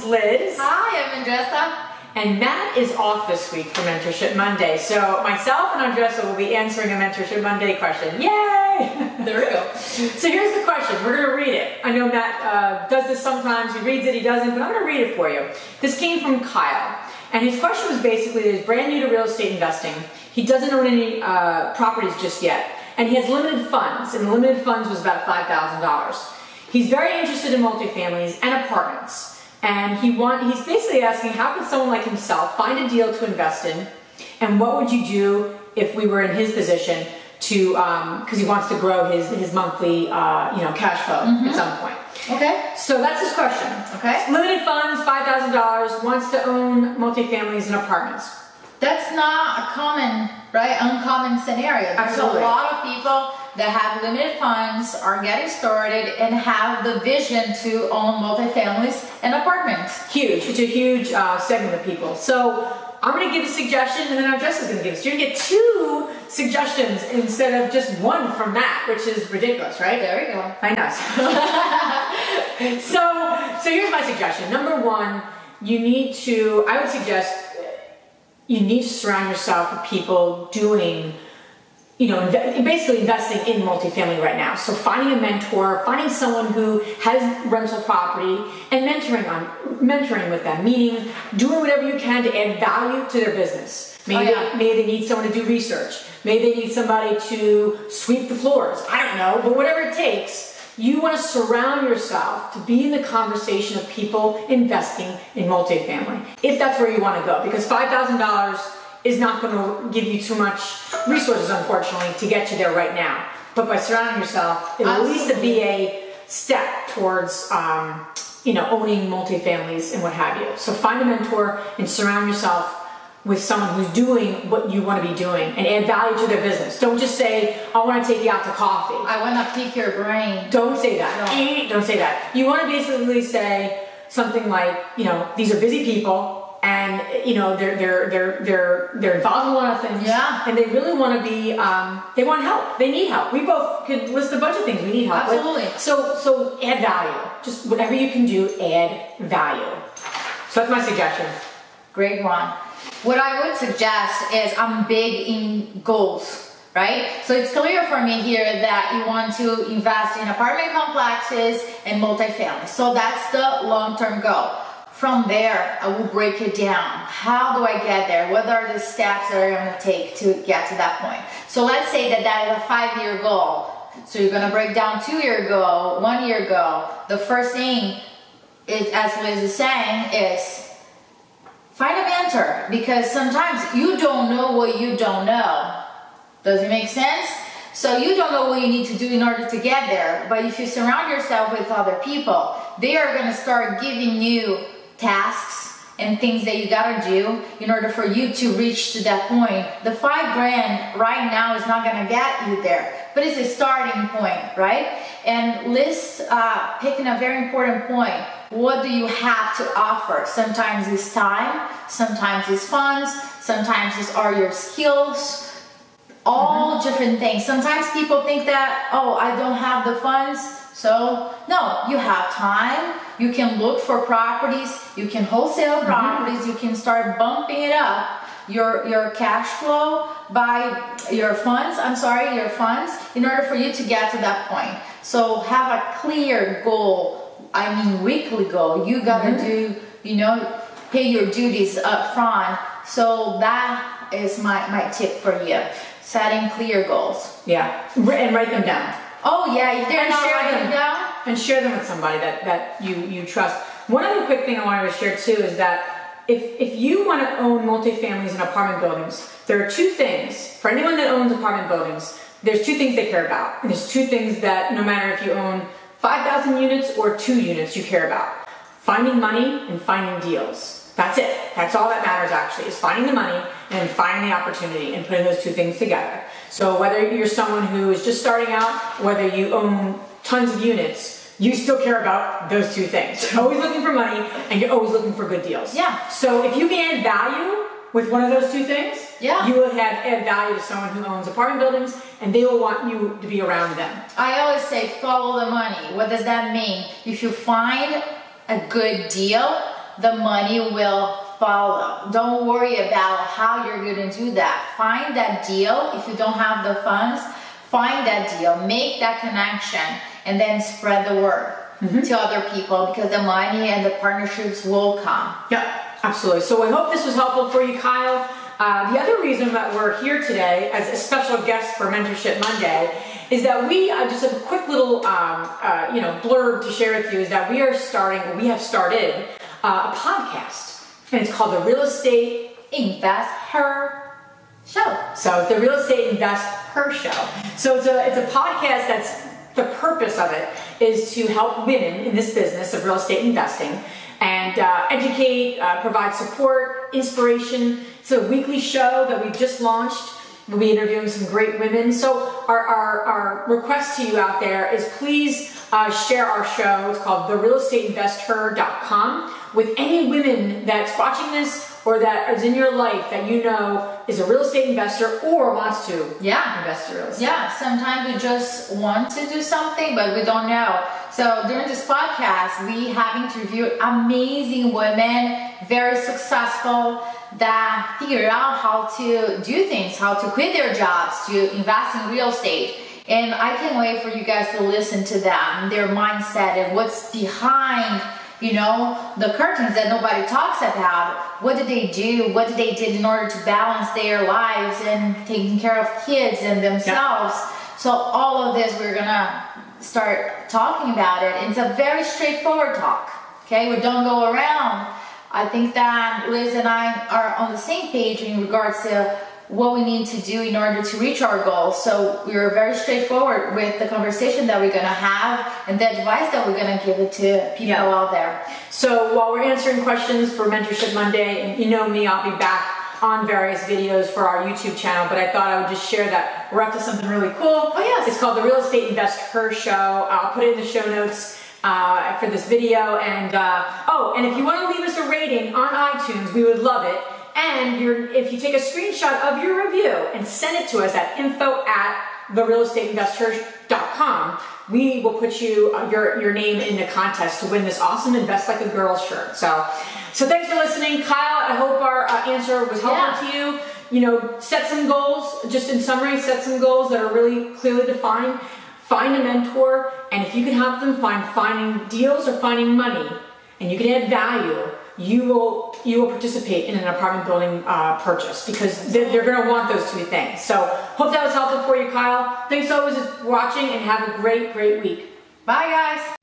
Liz. Hi, I'm Andressa. And Matt is off this week for Mentorship Monday. So myself and Andressa will be answering a Mentorship Monday question. Yay! There we go. So here's the question. We're going to read it. I know Matt does this sometimes. He reads it, he doesn't, but I'm going to read it for you. This came from Kyle. And his question was basically that he's brand new to real estate investing. He doesn't own any properties just yet. And he has limited funds. And the limited funds was about $5,000. He's very interested in multifamilies and apartments. And he's basically asking, how could someone like himself find a deal to invest in? And what would you do if we were in his position to, because he wants to grow his monthly, cash flow at some point. Okay. So that's his question. Okay. Limited funds, $5,000, wants to own multifamilies and apartments. That's not a common, uncommon scenario. There's Absolutely. a lot of people that have limited funds, are getting started, and have the vision to own multifamilies and apartments. Huge. It's a huge segment of people. So I'm going to give a suggestion, and then Andressa's going to give us. You're going to get 2 suggestions instead of just 1 from Matt, which is ridiculous, right? There we go. I know. So here's my suggestion. Number 1, I would suggest you need to surround yourself with people doing, basically investing in multifamily right now. So finding a mentor, finding someone who has rental property and mentoring with them, meaning doing whatever you can to add value to their business. Maybe they need someone to do research. Maybe they need somebody to sweep the floors. I don't know, but whatever it takes, you want to surround yourself to be in the conversation of people investing in multifamily, if that's where you want to go, because $5,000 is not going to give you too much resources, unfortunately, to get you there right now. But by surrounding yourself, it'll at least be a step towards, owning multifamilies and what have you. So find a mentor and surround yourself with someone who's doing what you want to be doing and add value to their business. Don't just say, I want to take you out to coffee. I want to pick your brain. Don't say that. No. Don't say that. You want to basically say something like, these are busy people, and they're involved in a lot of things. Yeah. And they really want to be. They want help. They need help. We both could list a bunch of things we need help Absolutely. with. So add value. Just whatever you can do, add value. So that's my suggestion. Great one. What I would suggest is I'm big in goals, right? So it's clear for me here that you want to invest in apartment complexes and multifamily. So that's the long-term goal. From there, I will break it down. How do I get there? What are the steps that I'm going to take to get to that point? So let's say that is a 5-year goal. So you're going to break down 2-year goal, 1-year goal. The first thing, as Liz is saying, is find a mentor, because sometimes you don't know what you don't know. Does it make sense? So you don't know what you need to do in order to get there, but if you surround yourself with other people, they are going to start giving you tasks and things that you gotta do in order for you to reach to that point. The $5,000 right now is not gonna get you there, but it's a starting point, right? And Liz picking a very important point. What do you have to offer? Sometimes it's time, sometimes it's funds, sometimes it's are your skills, all different things. Sometimes people think that, oh, I don't have the funds. So no, you have time, you can look for properties, you can wholesale properties, you can start bumping it up, your cash flow by your funds, your funds, in order for you to get to that point. So have a clear goal, weekly goal. You gotta do, pay your duties up front. So that is my tip for you, setting clear goals. Yeah, and write them down. Oh yeah, if they're not writing them down. And share them with somebody that you trust. One other quick thing I wanted to share too is that if you want to own multifamilies and apartment buildings, there are 2 things. For anyone that owns apartment buildings, there's 2 things they care about. And there's 2 things that no matter if you own 5,000 units or 2 units, you care about. Finding money and finding deals. That's it. That's all that matters actually, is finding the money and finding the opportunity and putting those 2 things together. So whether you're someone who is just starting out, whether you own tons of units, you still care about those 2 things. You're always looking for money and you're always looking for good deals. Yeah. So if you can add value with one of those 2 things, you will add value to someone who owns apartment buildings, and they will want you to be around them. I always say follow the money. What does that mean? If you find a good deal, the money will follow. Don't worry about how you're going to do that. Find that deal. If you don't have the funds, find that deal, make that connection, and then spread the word to other people, because the money and the partnerships will come. Yeah, absolutely. So I hope this was helpful for you, Kyle. The other reason that we're here today as a special guest for Mentorship Monday is that we, just a quick little blurb to share with you, is that we have started a podcast, and it's called the Real Estate Investor Show. So it's the Real Estate Invest Her Show. So it's a podcast that's, the purpose of it is to help women in this business of real estate investing and educate, provide support, inspiration. It's a weekly show that we've just launched. We'll be interviewing some great women. So our request to you out there is please share our show. It's called therealestateinvesther.com with any women that's watching this or that is in your life that you know is a real estate investor or wants to invest in real estate. Yeah, sometimes we just want to do something, but we don't know. So during this podcast, we have interviewed amazing women, very successful, that figured out how to do things, how to quit their jobs, to invest in real estate. And I can't wait for you guys to listen to them, their mindset and what's behind, the curtains that nobody talks about. What did they do? What did they do in order to balance their lives and taking care of kids and themselves? Yeah. So all of this, we're gonna start talking about it. It's a very straightforward talk, okay? We don't go around. I think that Liz and I are on the same page in regards to what we need to do in order to reach our goals. So we're very straightforward with the conversation that we're gonna have and the advice that we're gonna give it to people out there. So while we're answering questions for Mentorship Monday, and you know me, I'll be back on various videos for our YouTube channel, but I thought I would just share that we're up to something really cool. Oh yes. It's called the Real Estate Invest Her Show. I'll put it in the show notes for this video. And and if you want to leave us a rating on iTunes, we would love it. And if you take a screenshot of your review and send it to us at info@therealestateinvestor.com, we will put your name in the contest to win this awesome Invest Like a Girl shirt. So thanks for listening, Kyle. I hope our answer was helpful to you. Set some goals. Just in summary, set some goals that are really clearly defined. Find a mentor, and if you can help them finding deals or finding money, and you can add value, you will participate in an apartment building purchase, because they're going to want those two things. So hope that was helpful for you, Kyle. Thanks always for watching, and have a great week. Bye, guys.